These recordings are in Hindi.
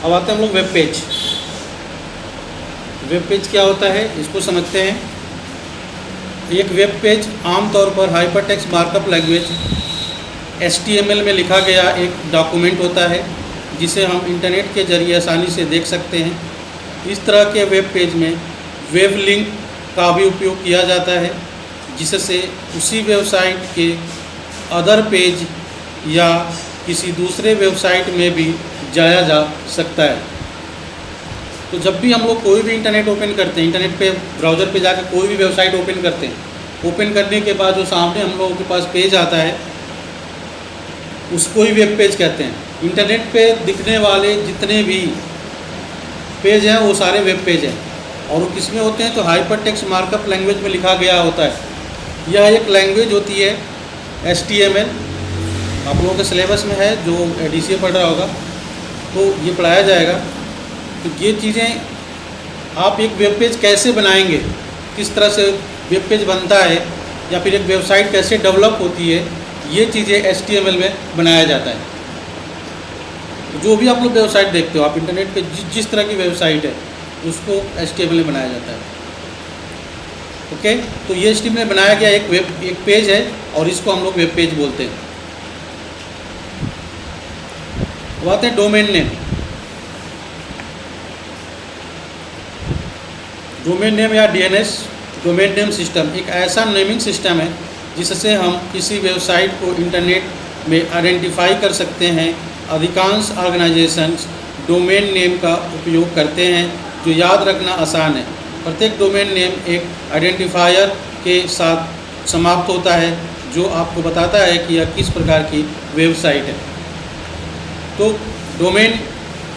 अब आते हैं हम लोग वेब पेज। वेब पेज क्या होता है इसको समझते हैं। एक वेब पेज आमतौर पर हाइपरटेक्स्ट मार्कअप लैंग्वेज HTML में लिखा गया एक डॉक्यूमेंट होता है जिसे हम इंटरनेट के ज़रिए आसानी से देख सकते हैं। इस तरह के वेब पेज में वेब लिंक का भी उपयोग किया जाता है जिससे उसी वेबसाइट के अदर पेज या किसी दूसरे वेबसाइट में भी जाया जा सकता है। तो जब भी हम लोग कोई भी इंटरनेट ओपन करते हैं, इंटरनेट पे ब्राउज़र पे जाकर कोई भी वेबसाइट ओपन करते हैं, ओपन करने के बाद जो सामने हम लोगों के पास पेज आता है उसको ही वेब पेज कहते हैं। इंटरनेट पे दिखने वाले जितने भी पेज हैं वो सारे वेब पेज हैं और वो किस में होते हैं तो हाइपरटेक्स्ट मार्कअप लैंग्वेज में लिखा गया होता है। यह एक लैंग्वेज होती है HTML, आप लोगों के सिलेबस में है, जो DCA पढ़ रहा होगा तो ये पढ़ाया जाएगा। तो ये चीज़ें आप एक वेब पेज कैसे बनाएंगे, किस तरह से वेब पेज बनता है या फिर एक वेबसाइट कैसे डेवलप होती है, ये चीज़ें HTML में बनाया जाता है। जो भी आप लोग वेबसाइट देखते हो, आप इंटरनेट पे जिस तरह की वेबसाइट है उसको HTML में बनाया जाता है। ओके, तो ये HTML में बनाया गया एक पेज है और इसको हम लोग वेब पेज बोलते हैं। अब आते हैं डोमेन नेम। डोमेन नेम या DNS डोमेन नेम सिस्टम एक ऐसा नेमिंग सिस्टम है जिससे हम किसी वेबसाइट को इंटरनेट में आइडेंटिफाई कर सकते हैं। अधिकांश ऑर्गेनाइजेशंस डोमेन नेम का उपयोग करते हैं जो याद रखना आसान है। प्रत्येक डोमेन नेम एक आइडेंटिफायर के साथ समाप्त होता है जो आपको बताता है कि यह किस प्रकार की वेबसाइट है। तो डोमेन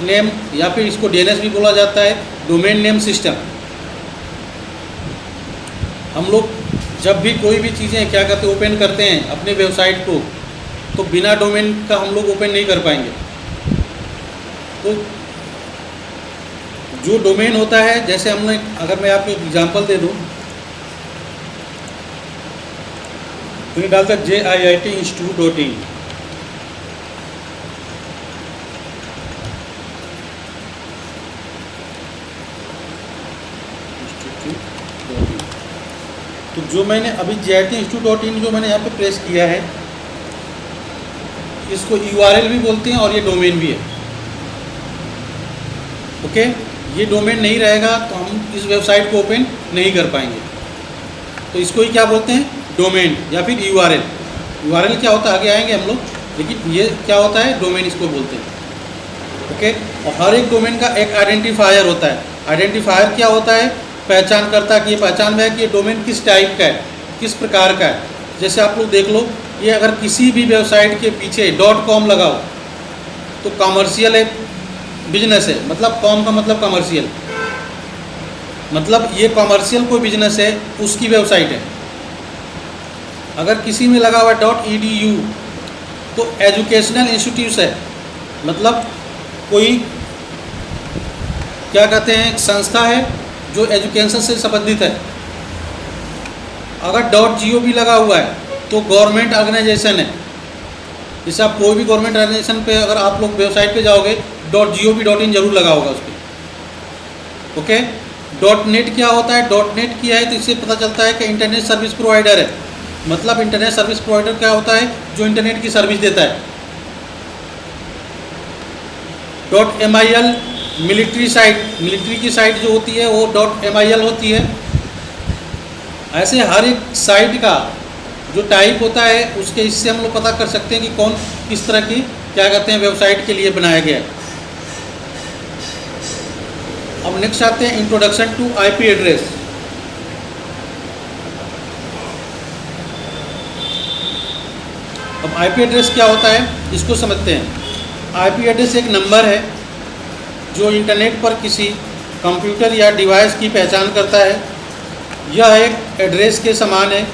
नेम या फिर इसको DNS भी बोला जाता है, डोमेन नेम सिस्टम। हम लोग जब भी कोई भी चीज़ें क्या करते ओपन करते हैं अपने वेबसाइट को, तो बिना डोमेन का हम लोग ओपन नहीं कर पाएंगे। तो जो डोमेन होता है, जैसे हमने अगर मैं आपको एग्जांपल दे दूं तो ये डालता JIITinstitute.in। तो जो मैंने अभी JIITinstitute.in जो मैंने यहाँ पे प्रेस किया है, इसको URL भी बोलते हैं और ये डोमेन भी है। ओके, ये डोमेन नहीं रहेगा तो हम इस वेबसाइट को ओपन नहीं कर पाएंगे। तो इसको ही क्या बोलते हैं, डोमेन या फिर URL। URL क्या होता है आगे आएंगे हम लोग, लेकिन ये क्या होता है, डोमेन इसको बोलते हैं। ओके, और हर एक डोमेन का एक आइडेंटिफायर होता है। आइडेंटिफायर क्या होता है, पहचान करता कि ये पहचान में है कि ये डोमेन किस टाइप का है, किस प्रकार का है। जैसे आप लोग देख लो, ये अगर किसी भी वेबसाइट के पीछे .com लगाओ तो कमर्शियल है, बिजनेस है, मतलब कॉम का मतलब कमर्शियल, मतलब ये कमर्शियल कोई बिजनेस है उसकी वेबसाइट है। अगर किसी में लगा हुआ .edu तो एजुकेशनल इंस्टीट्यूट है, मतलब कोई क्या कहते हैं संस्था है जो एजुकेशन से संबंधित है। अगर .gov लगा हुआ है तो गवर्नमेंट ऑर्गेनाइजेशन है। जैसे आप कोई भी गवर्नमेंट ऑर्गेनाइजेशन पे अगर आप लोग वेबसाइट पे जाओगे .gov.in जरूर लगा होगा उस पर। ओके, .net क्या होता है, .net किया है तो इससे पता चलता है कि इंटरनेट सर्विस प्रोवाइडर है। मतलब इंटरनेट सर्विस प्रोवाइडर क्या होता है, जो इंटरनेट की सर्विस देता है। .mil मिलिट्री साइट, मिलिट्री की साइट जो होती है वो .mil होती है। ऐसे हर एक साइट का जो टाइप होता है उसके इससे हम लोग पता कर सकते हैं कि कौन किस तरह की क्या कहते हैं वेबसाइट के लिए बनाया गया है। अब नेक्स्ट आते हैं इंट्रोडक्शन टू IP एड्रेस। अब IP एड्रेस क्या होता है इसको समझते हैं। IP एड्रेस एक नंबर है जो इंटरनेट पर किसी कंप्यूटर या डिवाइस की पहचान करता है। यह एक एड्रेस के समान है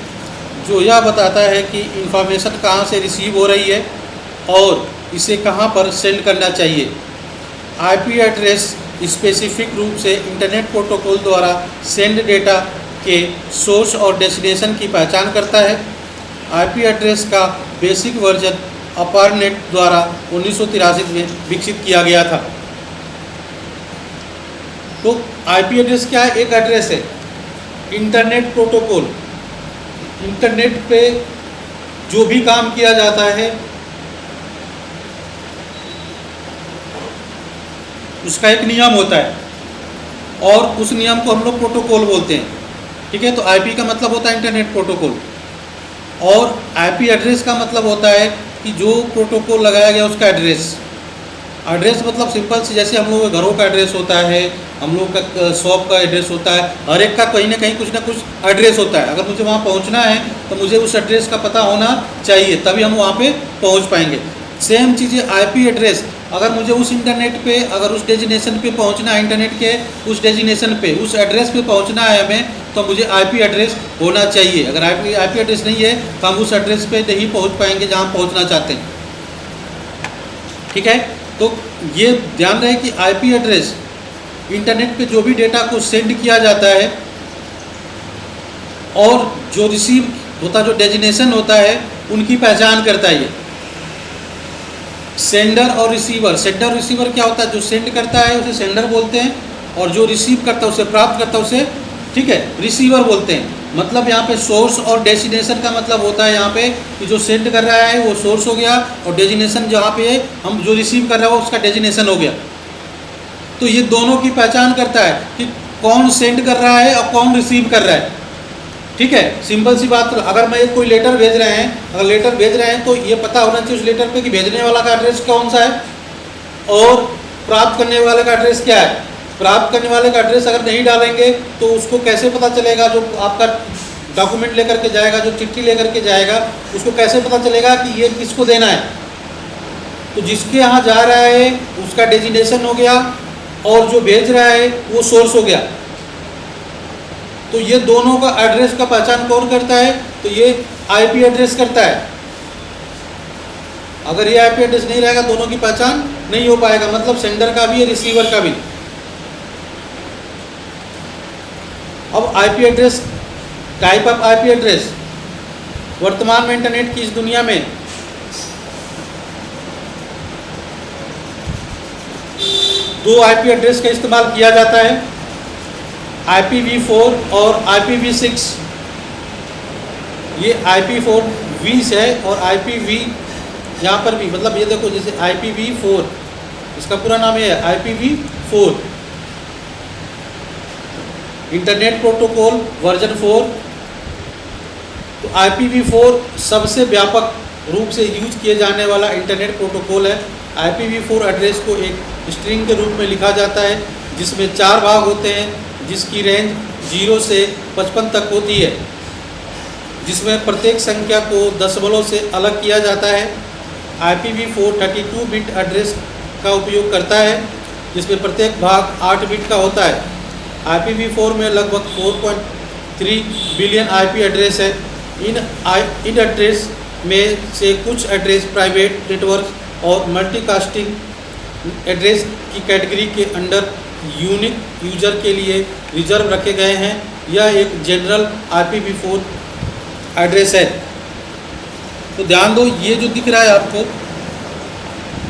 जो यह बताता है कि इंफॉर्मेशन कहाँ से रिसीव हो रही है और इसे कहाँ पर सेंड करना चाहिए। IP एड्रेस स्पेसिफिक रूप से इंटरनेट प्रोटोकॉल द्वारा सेंड डेटा के सोर्स और डेस्टिनेशन की पहचान करता है। IP एड्रेस का बेसिक वर्जन अपारनेट द्वारा 1983 में विकसित किया गया था। तो आईपी एड्रेस क्या है? एक एड्रेस है, इंटरनेट प्रोटोकॉल। इंटरनेट पे जो भी काम किया जाता है उसका एक नियम होता है और उस नियम को हम लोग प्रोटोकॉल बोलते हैं। ठीक है, तो आईपी का मतलब होता है इंटरनेट प्रोटोकॉल और आईपी एड्रेस का मतलब होता है कि जो प्रोटोकॉल लगाया गया उसका एड्रेस। एड्रेस मतलब सिंपल से जैसे हम लोगों के घरों का एड्रेस होता है, हम लोग का शॉप का एड्रेस होता है, हर एक का कहीं ना कुछ एड्रेस होता है। अगर मुझे वहाँ पहुँचना है तो मुझे उस एड्रेस का पता होना चाहिए, तभी हम वहाँ पे पहुँच पाएंगे। सेम चीज़ है आईपी एड्रेस। अगर मुझे उस इंटरनेट पे, अगर उस डेजिनेशन पे पहुँचना है, इंटरनेट के उस डेजिनेशन पे, उस एड्रेस पे पहुँचना है हमें, तो मुझे आईपी एड्रेस होना चाहिए। अगर आईपी एड्रेस नहीं है तो हम उस एड्रेस पे नहीं पहुँच पाएंगे जहाँ पहुँचना चाहते हैं। ठीक है, तो ये ध्यान रहे कि आईपी एड्रेस इंटरनेट पे जो भी डेटा को सेंड किया जाता है और जो रिसीव होता, जो डेजिनेशन होता है, उनकी पहचान करता है। ये सेंडर और रिसीवर। सेंडर और रिसीवर क्या होता है? जो सेंड करता है उसे सेंडर बोलते हैं और जो रिसीव करता है, उसे प्राप्त करता है, उसे ठीक है रिसीवर बोलते हैं। मतलब यहाँ पे सोर्स और डेस्टिनेशन का मतलब होता है यहाँ पे कि जो सेंड कर रहा है वो सोर्स हो गया और डेस्टिनेशन जहाँ पे हम जो रिसीव कर रहा है वो उसका डेस्टिनेशन हो गया। तो ये दोनों की पहचान करता है कि कौन सेंड कर रहा है और कौन रिसीव कर रहा है। ठीक है, सिंपल सी बात। अगर मैं कोई लेटर भेज रहे हैं, अगर लेटर भेज रहे हैं तो ये पता होना चाहिए उस लेटर पे कि भेजने वाला का एड्रेस कौन सा है और प्राप्त करने वाले का एड्रेस क्या है। प्राप्त करने वाले का एड्रेस अगर नहीं डालेंगे तो उसको कैसे पता चलेगा? जो आपका डॉक्यूमेंट लेकर के जाएगा, जो चिट्ठी लेकर के जाएगा, उसको कैसे पता चलेगा कि ये किसको देना है? तो जिसके यहाँ जा रहा है उसका डेजिनेशन हो गया और जो भेज रहा है वो सोर्स हो गया। तो ये दोनों का एड्रेस का पहचान कौन करता है? तो ये आईपी एड्रेस करता है। अगर ये आईपी एड्रेस नहीं रहेगा दोनों की पहचान नहीं हो पाएगा। मतलब सेंडर का भी है, रिसीवर का भी। अब IP address, type of IP address. वर्तमान में इंटरनेट की इस दुनिया में दो आईपी एड्रेस का इस्तेमाल किया जाता है, IPv4 और IPv6। ये IPv4 है और IPv यहाँ पर भी, मतलब ये देखो जैसे IPv4, इसका पूरा नाम ये है IPv4, इंटरनेट प्रोटोकॉल वर्जन 4। तो IPv4 सबसे व्यापक रूप से यूज किए जाने वाला इंटरनेट प्रोटोकॉल है। IPv4 एड्रेस को एक स्ट्रिंग के रूप में लिखा जाता है जिसमें 4 भाग होते हैं, जिसकी रेंज 0 से 55 तक होती है, जिसमें प्रत्येक संख्या को दशमलव से अलग किया जाता है। IPv4 32 बिट एड्रेस का उपयोग करता है, जिसमें प्रत्येक भाग 8 बिट का होता है। IPv4 में लगभग 4.3 बिलियन IP एड्रेस है। इन एड्रेस में से कुछ एड्रेस प्राइवेट नेटवर्क और मल्टीकास्टिंग एड्रेस की कैटेगरी के अंडर यूनिक यूजर के लिए रिजर्व रखे गए हैं। यह एक जनरल IPv4 एड्रेस है। तो ध्यान दो, ये जो दिख रहा है आपको,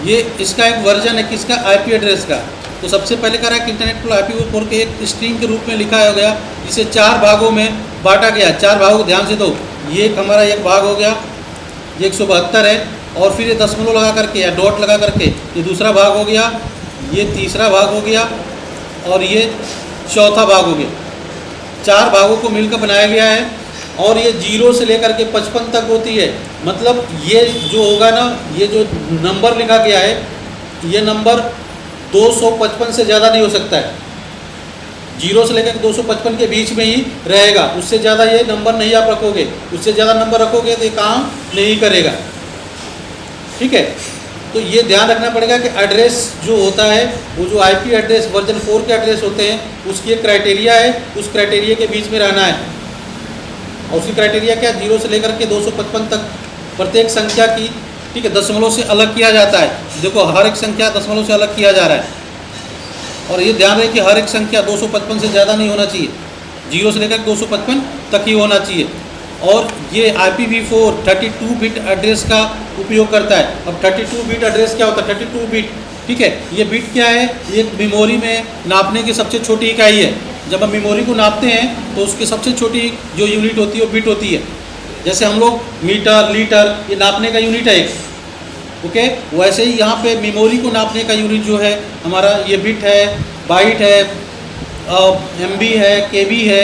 ये इसका एक वर्जन है किसका? आईपी एड्रेस का। तो सबसे पहले कह रहा है कि इंटरनेट को IPv4 के एक स्ट्रिंग के रूप में लिखा गया, जिसे 4 भागों में बांटा गया। 4 भागों को ध्यान से दो, ये हमारा एक भाग हो गया, ये 172 है, और फिर ये दशमलव लगा करके या डॉट लगा करके ये दूसरा भाग हो गया, ये तीसरा भाग हो गया और ये चौथा भाग हो गया। 4 भागों को मिलकर बनाया गया है और ये 0 से लेकर के 55 तक होती है। मतलब ये जो होगा ना, ये जो नंबर लिखा गया है, ये नंबर 255 से ज़्यादा नहीं हो सकता है। 0 से लेकर 255 के बीच में ही रहेगा, उससे ज़्यादा ये नंबर नहीं आप रखोगे। उससे ज़्यादा नंबर रखोगे तो ये काम नहीं करेगा। ठीक है, तो ये ध्यान रखना पड़ेगा कि एड्रेस जो होता है, वो जो आईपी एड्रेस वर्जन 4 के एड्रेस होते हैं, उसकी एक क्राइटेरिया है, उस क्राइटेरिया के बीच में रहना है। और उसकी क्राइटेरिया क्या? 0 से लेकर के 255 तक प्रत्येक संख्या की, ठीक है, दशमलव से अलग किया जाता है। देखो, हर एक संख्या दशमलव से अलग किया जा रहा है। और ये ध्यान रहे कि हर एक संख्या 255 से ज़्यादा नहीं होना चाहिए, 0 से लेकर 255 तक ही होना चाहिए। और ये IPv4 32 बिट एड्रेस का उपयोग करता है। अब 32 बिट एड्रेस क्या होता है? 32 बिट ठीक है। ये बिट क्या है, ये मेमोरी में नापने की सबसे छोटी इकाई है। जब हम मेमोरी को नापते हैं तो उसकी सबसे छोटी जो यूनिट होती है वो बिट होती है। जैसे हम लोग मीटर, लीटर, ये नापने का यूनिट है एक, ओके। वैसे ही यहाँ पे मेमोरी को नापने का यूनिट जो है हमारा ये बिट है, बाइट है, MB है, KB है,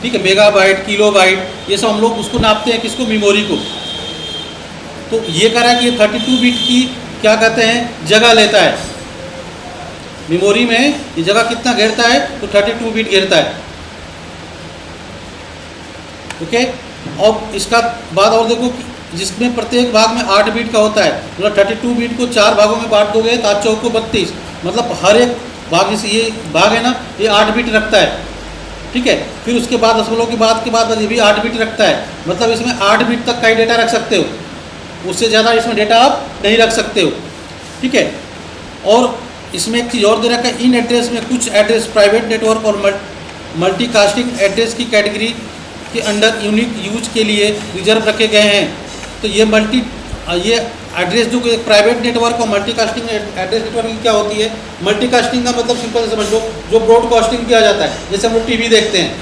ठीक है, मेगाबाइट, किलोबाइट, ये सब हम लोग उसको नापते हैं, किसको, मेमोरी को। तो ये कह रहा है कि ये 32 बिट की क्या कहते हैं, जगह लेता है मेमोरी में। ये जगह कितना घेरता है, तो 32 बिट घेरता है, ओके। और इसका बाद और देखो कि जिसमें प्रत्येक भाग में 8 बिट का होता है, मतलब 32 बिट को 4 भागों में बांट दोगे तो 8 चौको 32, मतलब हर एक भाग, जैसे ये भाग है ना, ये 8 बिट रखता है, ठीक है। फिर उसके बाद दशमलव के बाद ये भी 8 बिट रखता है, मतलब इसमें 8 बिट तक का ही डेटा रख सकते हो, उससे ज़्यादा इसमें डेटा आप नहीं रख सकते हो, ठीक है। और इसमें एक चीज़ और दे रखा है, इन एड्रेस में कुछ एड्रेस प्राइवेट नेटवर्क और मल्टीकास्टिंग एड्रेस की कैटेगरी के अंडर यूनिक यूज के लिए रिजर्व रखे गए हैं। तो ये एड्रेस जो एक प्राइवेट नेटवर्क और मल्टीकास्टिंग एड्रेस नेटवर्क की क्या होती है, मल्टीकास्टिंग का मतलब सिंपल से समझ लो, जो ब्रॉडकास्टिंग किया जाता है, जैसे हम लोग टीवी देखते हैं,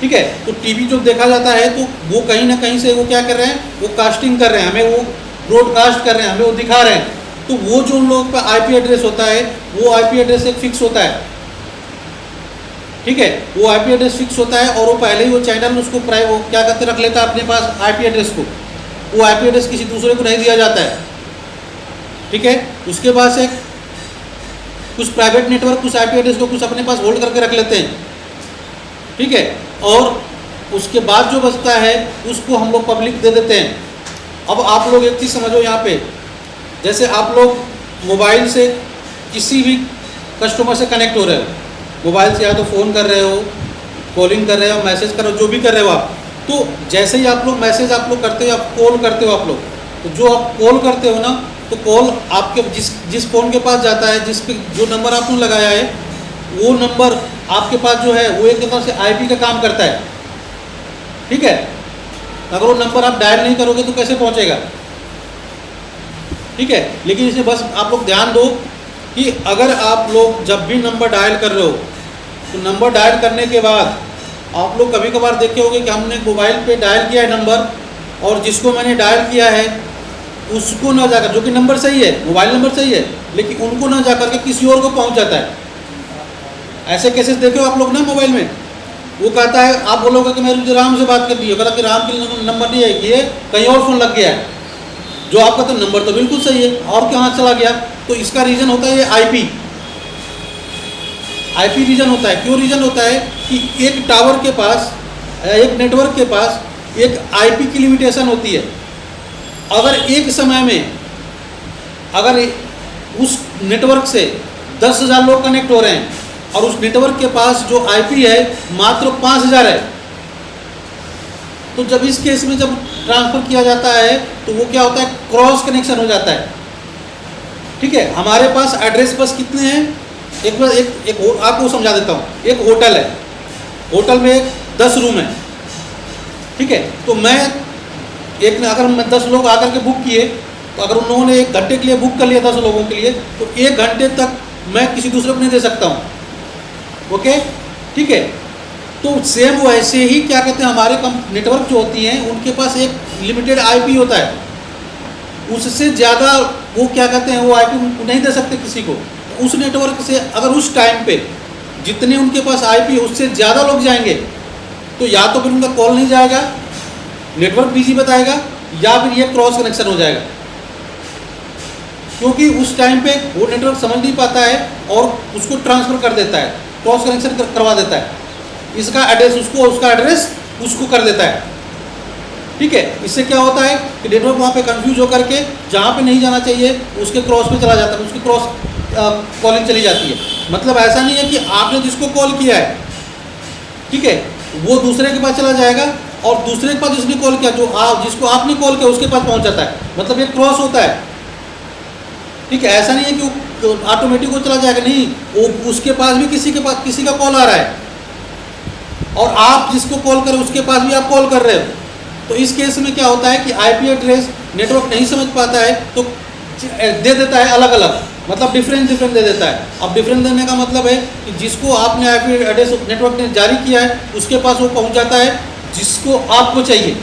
ठीक है। तो टीवी जो देखा जाता है तो वो कहीं ना कहीं से वो क्या कर रहे हैं, वो कास्टिंग कर रहे हैं, हमें वो ब्रॉडकास्ट कर रहे हैं, हमें वो दिखा रहे हैं। तो वो जो उन लोगों का IP एड्रेस होता है, वो IP एड्रेस एक फिक्स होता है, ठीक है। वो IP एड्रेस फिक्स होता है और वो पहले ही वो चैनल उसको वो क्या करते रख लेता है अपने पास IP एड्रेस को। वो IP एड्रेस किसी दूसरे को नहीं दिया जाता है, ठीक है। उसके बाद से कुछ प्राइवेट नेटवर्क कुछ IP एड्रेस को कुछ अपने पास होल्ड करके रख लेते हैं, ठीक है। और उसके बाद जो बचता है उसको हम लोग पब्लिक दे देते हैं। अब आप लोग एक चीज़ समझो यहाँ पे, जैसे आप लोग मोबाइल से किसी भी कस्टमर से कनेक्ट हो रहे हो, मोबाइल से या तो फ़ोन कर रहे हो, कॉलिंग कर रहे हो, मैसेज कर रहे हो, जो भी कर रहे हो आप, तो जैसे ही आप लोग मैसेज आप लोग करते हो, आप कॉल करते हो आप लोग, तो जो आप कॉल करते हो ना, तो कॉल आपके जिस फ़ोन के पास जाता है, जिस पे जो नंबर आपने लगाया है, वो नंबर आपके पास जो है वो एक तरह से IP का काम करता है, ठीक है। अगर वो नंबर आप डायल नहीं करोगे तो कैसे पहुँचेगा, ठीक है। लेकिन इसमें बस आप लोग ध्यान दो कि अगर आप लोग जब भी नंबर डायल कर रहे हो, तो नंबर डायल करने के बाद आप लोग कभी कभार देखे होंगे कि हमने मोबाइल पे डायल किया है नंबर, और जिसको मैंने डायल किया है उसको ना जाकर, जो कि नंबर सही है, मोबाइल नंबर सही है, लेकिन उनको ना जाकर के किसी और को पहुंच जाता है। ऐसे केसेस देखे हो आप लोग ना मोबाइल में, वो कहता है, आप बोलोगे कि मैं मुझे राम से बात करनी है, कहता कि राम के नंबर नहीं है, ये कहीं और फ़ोन लग गया है, जो आपका तो नंबर तो बिल्कुल सही है, और कहाँ चला गया। तो इसका रीज़न होता है ये IP रीज़न होता है। क्यों रीज़न होता है कि एक टावर के पास, एक नेटवर्क के पास एक IP की लिमिटेशन होती है। अगर एक समय में अगर उस नेटवर्क से 10,000 लोग कनेक्ट हो रहे हैं और उस नेटवर्क के पास जो IP है मात्र 5,000 है, तो जब इस केस में जब ट्रांसफ़र किया जाता है तो वो क्या होता है, क्रॉस कनेक्शन हो जाता है, ठीक है। हमारे पास एड्रेस बस कितने हैं, एक आपको समझा देता हूँ। एक होटल है, होटल में 10 रूम है, ठीक है। तो अगर मैं 10 लोग आकर के बुक किए, तो अगर उन लोगों ने 1 घंटे के लिए बुक कर लिया 10 लोगों के लिए, तो 1 घंटे तक मैं किसी दूसरे को नहीं दे सकता हूँ, ओके, ठीक है। तो सेम वैसे ही क्या कहते हैं, हमारे नेटवर्क जो होती हैं उनके पास एक लिमिटेड IP होता है, उससे ज़्यादा वो क्या कहते हैं, वो IP नहीं दे सकते किसी को। उस नेटवर्क से अगर उस टाइम पे जितने उनके पास IP है उससे ज़्यादा लोग जाएंगे, तो या तो फिर उनका कॉल नहीं जाएगा, नेटवर्क बिजी बताएगा, या फिर ये क्रॉस कनेक्शन हो जाएगा, क्योंकि उस टाइम पे वो नेटवर्क समझ नहीं पाता है और उसको ट्रांसफ़र कर देता है, क्रॉस कनेक्शन करवा देता है, इसका एड्रेस उसको, उसका एड्रेस उसको कर देता है, ठीक है। इससे क्या होता है कि नेटवर्क वहाँ पे कंफ्यूज होकर के जहाँ पे नहीं जाना चाहिए उसके क्रॉस पे चला जाता है, उसकी क्रॉस कॉलिंग चली जाती है। मतलब ऐसा नहीं है कि आपने जिसको कॉल किया है, ठीक है, वो दूसरे के पास चला जाएगा और दूसरे के पास जिसने कॉल किया, जिसको आपने कॉल किया उसके पास पहुँच जाता है, मतलब ये क्रॉस होता है, ठीक है। ऐसा नहीं है कि वो ऑटोमेटिक वो चला जाएगा, नहीं, वो उसके पास भी किसी का कॉल आ रहा है और आप जिसको कॉल कर रहे हो उसके पास भी आप कॉल कर रहे हो। तो इस केस में क्या होता है कि IP एड्रेस नेटवर्क नहीं समझ पाता है तो दे देता है अलग अलग, मतलब डिफरेंस दे देता है। अब डिफरेंस देने का मतलब है कि जिसको आपने आईपी एड्रेस नेटवर्क ने जारी किया है उसके पास वो पहुंच जाता है जिसको आपको चाहिए।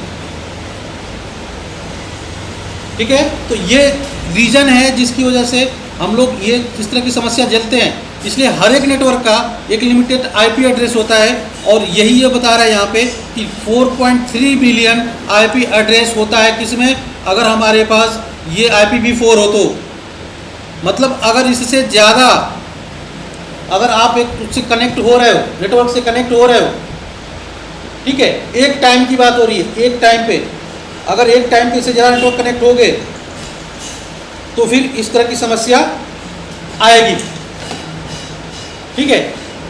ठीक है, तो ये रीजन है जिसकी वजह से हम लोग ये इस तरह की समस्या झेलते हैं। इसलिए हर एक नेटवर्क का एक लिमिटेड आईपी एड्रेस होता है और यही ये बता रहा है यहाँ पे कि 4.3 बिलियन आईपी एड्रेस होता है किसमें, अगर हमारे पास ये IPv4 हो तो। मतलब अगर इससे ज़्यादा अगर आप एक उससे कनेक्ट हो रहे हो, नेटवर्क से कनेक्ट हो रहे हो, ठीक है, एक टाइम की बात हो रही है, एक टाइम पे अगर एक टाइम पे से ज़्यादा नेटवर्क कनेक्ट हो गए तो फिर इस तरह की समस्या आएगी। ठीक है,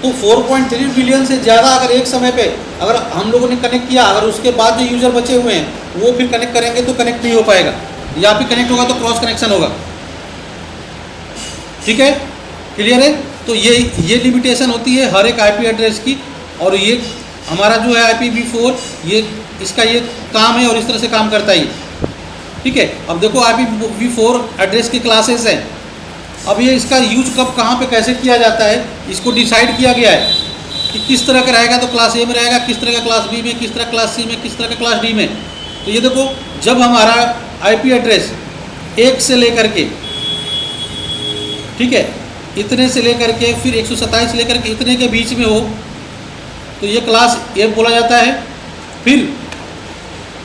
तो 4.3 बिलियन से ज़्यादा अगर एक समय पे अगर हम लोगों ने कनेक्ट किया, अगर उसके बाद जो यूज़र बचे हुए हैं वो फिर कनेक्ट करेंगे तो कनेक्ट नहीं हो पाएगा, या फिर कनेक्ट होगा तो क्रॉस कनेक्शन होगा। ठीक है, क्लियर है। तो ये लिमिटेशन होती है हर एक आईपी एड्रेस की, और ये हमारा जो है IPv4 ये इसका ये काम है और इस तरह से काम करता है। ठीक है, अब देखो IPv4 एड्रेस की क्लासेस हैं। अब ये इसका यूज कब कहाँ पे कैसे किया जाता है इसको डिसाइड किया गया है कि किस तरह का रहेगा, तो क्लास A में रहेगा, किस तरह का क्लास B में, किस तरह क्लास C में, किस तरह का क्लास D में। तो ये देखो, जब हमारा आईपी एड्रेस 1 से लेकर के, ठीक है, इतने से लेकर के फिर 127 से लेकर के इतने के बीच में हो तो ये क्लास A बोला जाता है। फिर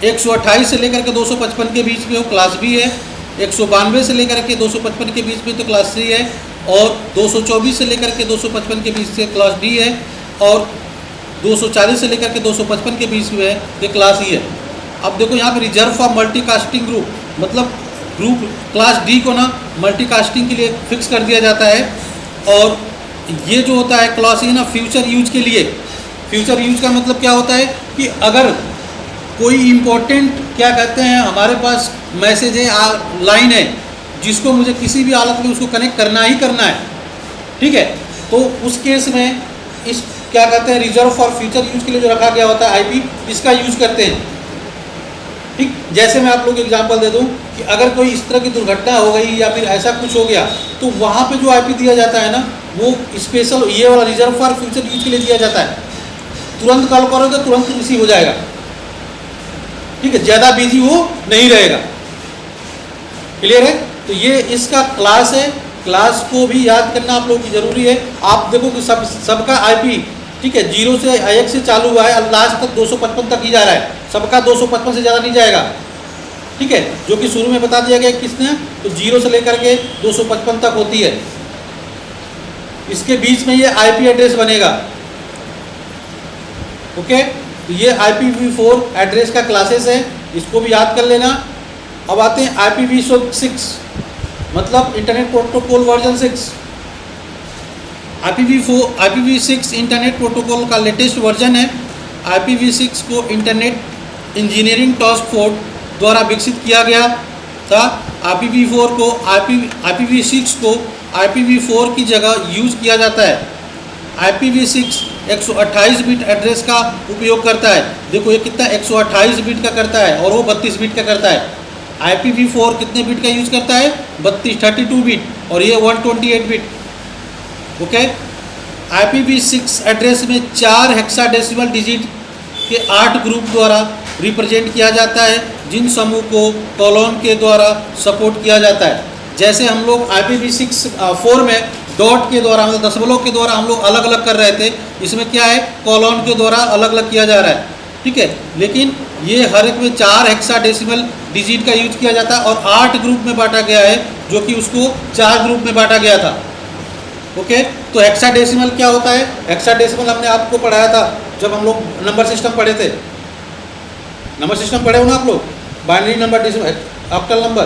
128 से लेकर के 255 के बीच में हो क्लास B है। 192 से लेकर के 255 के बीच में तो क्लास C है, और 224 से लेकर के 255 के बीच से क्लास D है, और 240 से लेकर के 255 के बीच में है ये क्लास E है। अब देखो यहाँ पे रिजर्व फॉर मल्टीकास्टिंग ग्रुप, मतलब ग्रुप क्लास D को ना मल्टीकास्टिंग के लिए फिक्स कर दिया जाता है। और ये जो होता है क्लास E ना फ्यूचर यूज के लिए। फ्यूचर यूज का मतलब क्या होता है कि अगर कोई इम्पोर्टेंट क्या कहते हैं हमारे पास मैसेज है, लाइन है, जिसको मुझे किसी भी हालत में उसको कनेक्ट करना ही करना है, ठीक है, तो उस केस में इस क्या कहते हैं रिजर्व फॉर फ्यूचर यूज के लिए जो रखा गया होता है आईपी, इसका यूज करते हैं। ठीक, जैसे मैं आप लोग एग्जांपल दे दूं कि अगर कोई इस तरह की दुर्घटना हो गई या फिर ऐसा कुछ हो गया तो वहाँ पे जो आईपी दिया जाता है ना वो स्पेशल ये वाला रिजर्व फॉर फ्यूचर यूज के लिए दिया जाता है। तुरंत कॉल करोगे तुरंत रिसीव हो जाएगा। ठीक है, ज़्यादा बिजी हो नहीं रहेगा। क्लियर है। तो ये इसका क्लास है, क्लास को भी याद करना आप लोगों की ज़रूरी है। आप देखो कि सबका आईपी, ठीक है, 0 से 1 से चालू हुआ है और लास्ट तक 255 तक ही जा रहा है, सबका 255 से ज़्यादा नहीं जाएगा। ठीक है, जो कि शुरू में बता दिया गया किसने, तो 0 से लेकर के 255 तक होती है। इसके बीच में ये आईपी एड्रेस बनेगा। ओके, तो ये IPv4 एड्रेस का क्लासेस है, इसको भी याद कर लेना। अब आते हैं IPv6, मतलब internet protocol version 6। IPv6 internet protocol का लेटेस्ट वर्जन है। IPv6 को इंटरनेट इंजीनियरिंग टास्क फोर्स द्वारा विकसित किया गया था। IPv6 को IPv4 की जगह यूज किया जाता है। IPv6 128 बिट एड्रेस का उपयोग करता है। देखो ये कितना 128 बिट का करता है और वो 32 बिट का करता है। IPv4 कितने बिट का यूज करता है, 32 बिट, और ये 128 बिट। ओके, IPv6 एड्रेस में 4 हेक्साडेसिमल डिजिट के 8 ग्रुप द्वारा रिप्रेजेंट किया जाता है, जिन समूह को कॉलोन के द्वारा सपोर्ट किया जाता है। जैसे हम लोग IPv4 में डॉट के द्वारा, मतलब दशमलव के द्वारा हम लोग अलग अलग कर रहे थे, इसमें क्या है कॉलोन के द्वारा अलग अलग किया जा रहा है। ठीक है, लेकिन ये हर एक में 4 हेक्साडेसिमल डिजिट का यूज किया जाता है और 8 ग्रुप में बांटा गया है, जो कि उसको 4 ग्रुप में बांटा गया था। ओके, तो हेक्साडेसिमल क्या होता है, हेक्साडेसिमल हमने आपको पढ़ाया था जब हम लोग नंबर सिस्टम पढ़े थे। नंबर सिस्टम पढ़े हो ना आप लोग, binary number, decimal, octal number.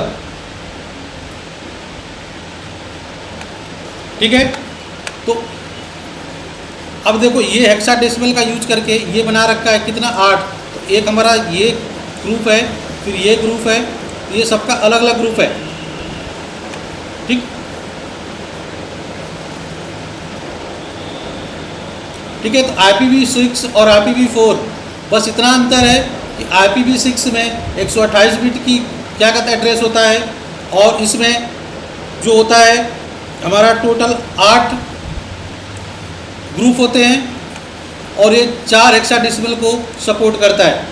ठीक है, तो अब देखो ये हेक्साडेसिमल का यूज करके ये बना रखा है कितना, 8। तो एक हमारा ये ग्रुप है, फिर ये ग्रुप है, ये सबका अलग अलग ग्रुप है। ठीक, ठीक है, तो IPv6 और IPv4 बस इतना अंतर है कि IPv6 में 128 बिट की क्या कहता है एड्रेस होता है, और इसमें जो होता है हमारा टोटल 8 ग्रुप होते हैं और ये 4 हेक्साडेसिमल को सपोर्ट करता है।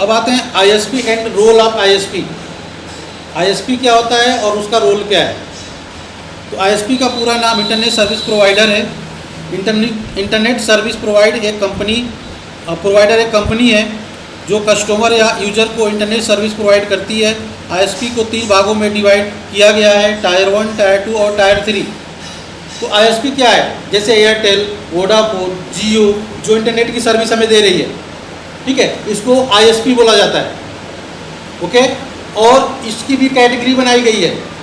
अब आते हैं ISP and role of ISP. ISP क्या होता है और उसका रोल क्या है। तो आईएसपी का पूरा नाम इंटरनेट सर्विस प्रोवाइडर है। इंटरनेट सर्विस प्रोवाइडर एक कंपनी है जो कस्टमर या यूजर को इंटरनेट सर्विस प्रोवाइड करती है। आईएसपी को 3 भागों में डिवाइड किया गया है, टायर 1, टायर 2 और टायर 3। तो आईएसपी क्या है, जैसे एयरटेल, वोडाफोन, जियो जो इंटरनेट की सर्विस हमें दे रही है, ठीक है, इसको आईएसपी बोला जाता है। ओके, और इसकी भी कैटेगरी बनाई गई है।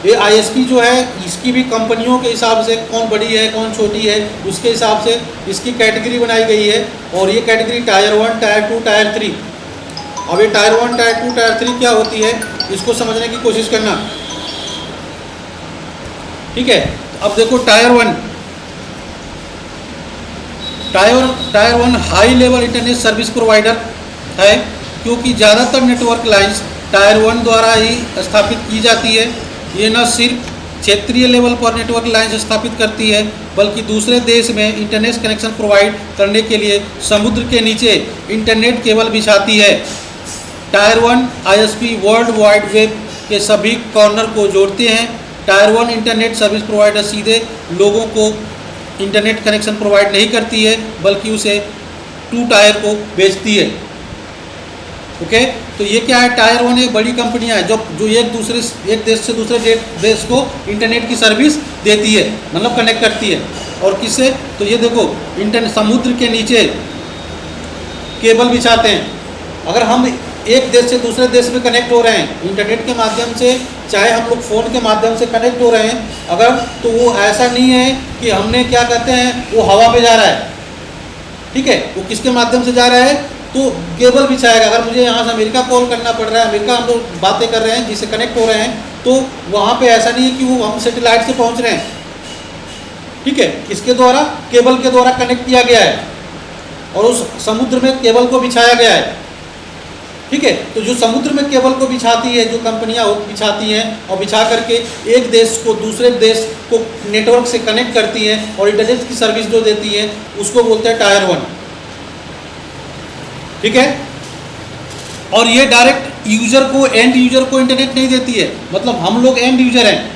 ये आईएसपी जो है इसकी भी कंपनियों के हिसाब से कौन बड़ी है कौन छोटी है उसके हिसाब से इसकी कैटेगरी बनाई गई है। और ये कैटेगरी टायर 1, टायर 2, टायर 3। अब ये टायर 1, टायर 2, टायर 3 क्या होती है इसको समझने की कोशिश करना, ठीक है। अब देखो tyre 1 high level internet service provider है, क्योंकि ज़्यादातर नेटवर्क लाइंस टायर 1 द्वारा ही स्थापित की जाती है। ये न सिर्फ क्षेत्रीय लेवल पर नेटवर्क लाइंस स्थापित करती है बल्कि दूसरे देश में इंटरनेट कनेक्शन प्रोवाइड करने के लिए समुद्र के नीचे इंटरनेट केबल बिछाती है। Tyre 1 ISP world wide web के सभी कॉर्नर को जोड़ते हैं। टायर 1 इंटरनेट सर्विस प्रोवाइडर सीधे लोगों को इंटरनेट कनेक्शन प्रोवाइड नहीं करती है बल्कि उसे 2 टायर को बेचती है। ओके, तो ये क्या है, टायर 1 एक बड़ी कंपनियां है जो एक देश से दूसरे देश को इंटरनेट की सर्विस देती है, मतलब कनेक्ट करती है। और किससे, तो ये देखो इंटरनेट समुद्र के नीचे केबल बिछाते हैं। अगर हम एक देश से दूसरे देश में कनेक्ट हो रहे हैं इंटरनेट के माध्यम से, चाहे हम लोग फ़ोन के माध्यम से कनेक्ट हो रहे हैं अगर, तो वो ऐसा नहीं है कि हमने क्या कहते हैं वो हवा पे जा रहा है, ठीक है। वो किसके माध्यम से जा रहा है, तो केबल बिछाएगा। अगर मुझे यहाँ से अमेरिका कॉल करना पड़ रहा है, अमेरिका हम लोग बातें कर रहे हैं जिससे कनेक्ट हो रहे हैं, तो वहाँ पे ऐसा नहीं है कि वो हम सैटेलाइट से पहुँच रहे हैं, ठीक है। किसके द्वारा, केबल के द्वारा कनेक्ट किया गया है और उस समुद्र में केबल को बिछाया गया है, ठीक है। तो जो समुद्र में केबल को बिछाती है, जो कंपनियां बिछाती हैं और बिछा करके एक देश को दूसरे देश को नेटवर्क से कनेक्ट करती हैं और इंटरनेट की सर्विस जो देती है उसको बोलते हैं टायर 1, ठीक है। और ये डायरेक्ट यूजर को, एंड यूजर को इंटरनेट नहीं देती है, मतलब हम लोग एंड यूजर हैं,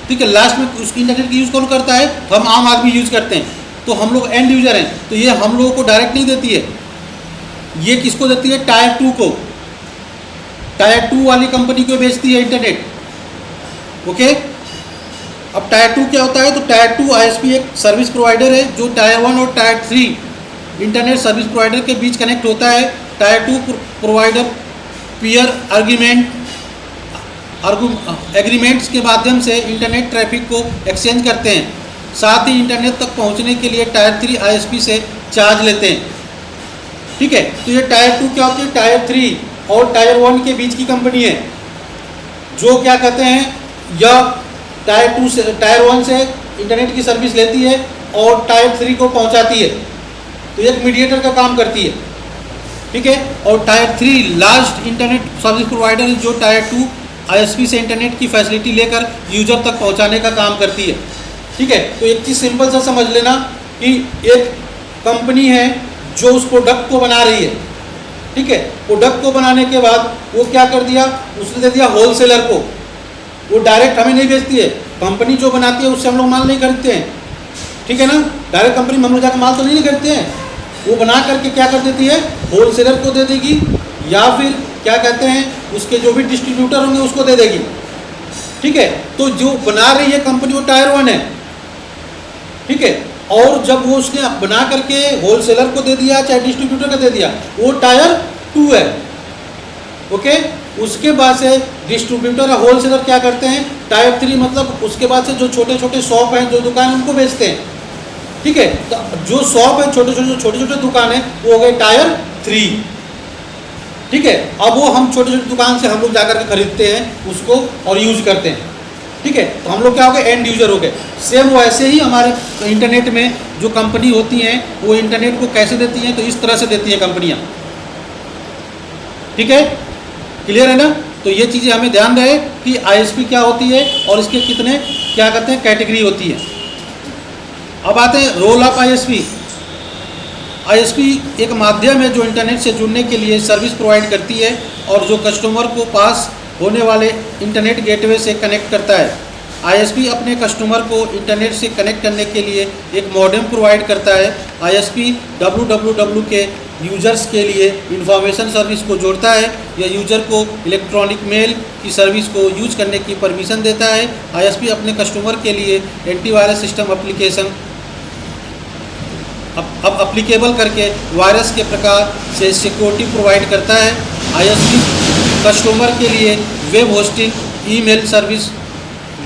ठीक है। लास्ट में उसकी इंटरनेट की यूज़ कौन करता है, हम आम आदमी यूज़ करते हैं, तो हम लोग एंड यूजर हैं। तो ये हम लोगों को डायरेक्ट नहीं देती है, ये किसको देती है, टायर 2 को। टायर 2 वाली कंपनी को बेचती है इंटरनेट, ओके। अब टायर 2 क्या होता है, तो टायर 2 आईएसपी एक सर्विस प्रोवाइडर है जो टायर 1 और टायर 3 इंटरनेट सर्विस प्रोवाइडर के बीच कनेक्ट होता है। टायर 2 प्रोवाइडर पीयर एग्रीमेंट्स के माध्यम से इंटरनेट ट्रैफिक को एक्सचेंज करते हैं। साथ ही इंटरनेट तक पहुंचने के लिए टायर 3 आईएसपी से चार्ज लेते हैं, ठीक है। तो ये टायर 2 क्या होती है, टायर 3 और टायर 1 के बीच की कंपनी है जो क्या कहते हैं, या टायर 2 से, टायर 1 से इंटरनेट की सर्विस लेती है और टायर 3 को पहुंचाती है। तो एक मीडिएटर का काम करती है, ठीक है। और tyre 3 last internet service provider है जो टायर 2 आईएसपी से इंटरनेट की फैसिलिटी लेकर यूजर तक पहुंचाने का काम करती है, ठीक है। तो एक चीज़ सिंपल सा समझ लेना कि एक कंपनी है जो उस प्रोडक्ट को बना रही है, ठीक है। प्रोडक्ट को बनाने के बाद वो क्या कर दिया, उसने दे दिया होलसेलर को। वो डायरेक्ट हमें नहीं बेचती है, कंपनी जो बनाती है उससे हम लोग माल नहीं खरीदते हैं, ठीक है ना। डायरेक्ट कंपनी में हम लोग जाकर माल तो नहीं खरीदते हैं, वो बना करके क्या कर देती है, होलसेलर को दे देगी या फिर क्या कहते हैं उसके जो भी डिस्ट्रीब्यूटर होंगे उसको दे देगी, ठीक है। तो जो बना रही है कंपनी वो टायर 1 है, ठीक है। और जब वो उसने बना करके होलसेलर को दे दिया चाहे डिस्ट्रीब्यूटर को दे दिया, वो टायर 2 है, ओके। उसके बाद से डिस्ट्रीब्यूटर या होलसेलर क्या करते हैं, टायर 3 मतलब उसके बाद से जो छोटे छोटे शॉप हैं, जो दुकान उनको बेचते हैं, ठीक है। तो जो शॉप है, छोटे छोटे दुकान है, वो हो गए टायर 3, ठीक है। अब वो हम छोटे छोटे दुकान से हम लोग जाकर के खरीदते हैं उसको और यूज करते हैं, ठीक है। तो हम लोग क्या हो गए, एंड यूजर हो गए। सेम वैसे ही हमारे इंटरनेट में जो कंपनी होती हैं वो इंटरनेट को कैसे देती हैं, तो इस तरह से देती हैं कंपनियां, ठीक है। क्लियर है ना? तो ये चीज़ें हमें ध्यान रहे कि आईएसपी क्या होती है और इसके कितने क्या कहते हैं कैटेगरी होती है। अब आते हैं रोल ऑफ आईएसपी। आईएसपी एक माध्यम है जो इंटरनेट से जुड़ने के लिए सर्विस प्रोवाइड करती है और जो कस्टमर को पास होने वाले इंटरनेट गेटवे से कनेक्ट करता है। आईएसपी अपने कस्टमर को इंटरनेट से कनेक्ट करने के लिए एक मॉडेम प्रोवाइड करता है। आईएसपी www के यूजर्स के लिए इंफॉर्मेशन सर्विस को जोड़ता है या यूजर को इलेक्ट्रॉनिक मेल की सर्विस को यूज करने की परमिशन देता है। आईएसपी अपने कस्टमर के लिए एंटीवायरस सिस्टम एप्लीकेशन अब अप्लीकेबल करके वायरस के प्रकार से सिक्योरिटी प्रोवाइड करता है। आईएसपी कस्टमर के लिए web hosting, email service,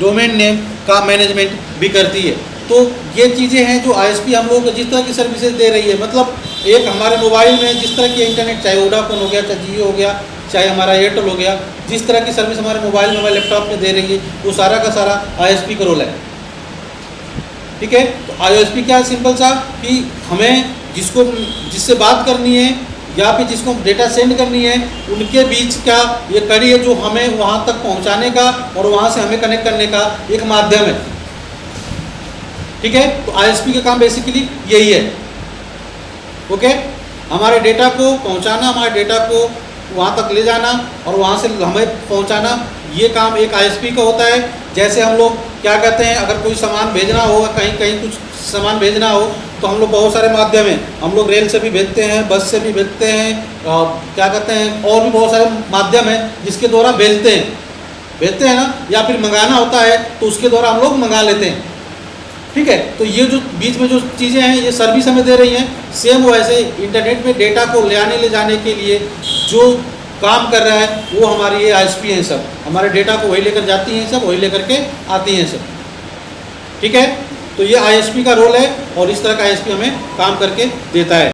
domain name का मैनेजमेंट भी करती है। तो ये चीज़ें हैं जो आईएसपी हम लोग जिस तरह की सर्विसेज दे रही है, मतलब एक हमारे मोबाइल में जिस तरह की इंटरनेट, चाहे वोडाफोन हो गया, चाहे जियो हो गया, चाहे हमारा एयरटेल हो गया, जिस तरह की सर्विस हमारे मोबाइल में, हमारे लैपटॉप में दे रही है, वो सारा का सारा आईएसपी का रोल है। ठीक है, तो आईएसपी क्या है? सिंपल सा कि हमें जिससे बात करनी है या फिर जिसको डेटा सेंड करनी है, उनके बीच का ये कड़ी है जो हमें वहाँ तक पहुँचाने का और वहाँ से हमें कनेक्ट करने का एक माध्यम है। ठीक है, तो आईएसपी का काम बेसिकली यही है। ओके, हमारे डेटा को पहुँचाना, हमारे डेटा को वहाँ तक ले जाना और वहाँ से हमें पहुँचाना, ये काम एक आईएसपी का होता है। जैसे हम लोग क्या कहते हैं, अगर कोई सामान भेजना हो, कहीं कुछ सामान भेजना हो, तो हम लोग बहुत सारे माध्यम हैं, हम लोग रेल से भी भेजते हैं, बस से भी भेजते हैं, क्या कहते हैं, और भी बहुत सारे माध्यम हैं जिसके द्वारा भेजते हैं ना, या फिर मंगाना होता है तो उसके द्वारा हम लोग मंगा लेते हैं। ठीक है, तो ये जो बीच में जो चीज़ें हैं, ये सर्विस हमें दे रही हैं। सेम वैसे इंटरनेट में डेटा को ले जाने के लिए जो काम कर रहा है वो हमारी ये आईएसपी हैं। सब हमारे डेटा को वही लेकर जाती हैं, सब वही लेकर के आती हैं सब। ठीक है, तो ये आईएसपी का रोल है और इस तरह का आईएसपी हमें काम करके देता है।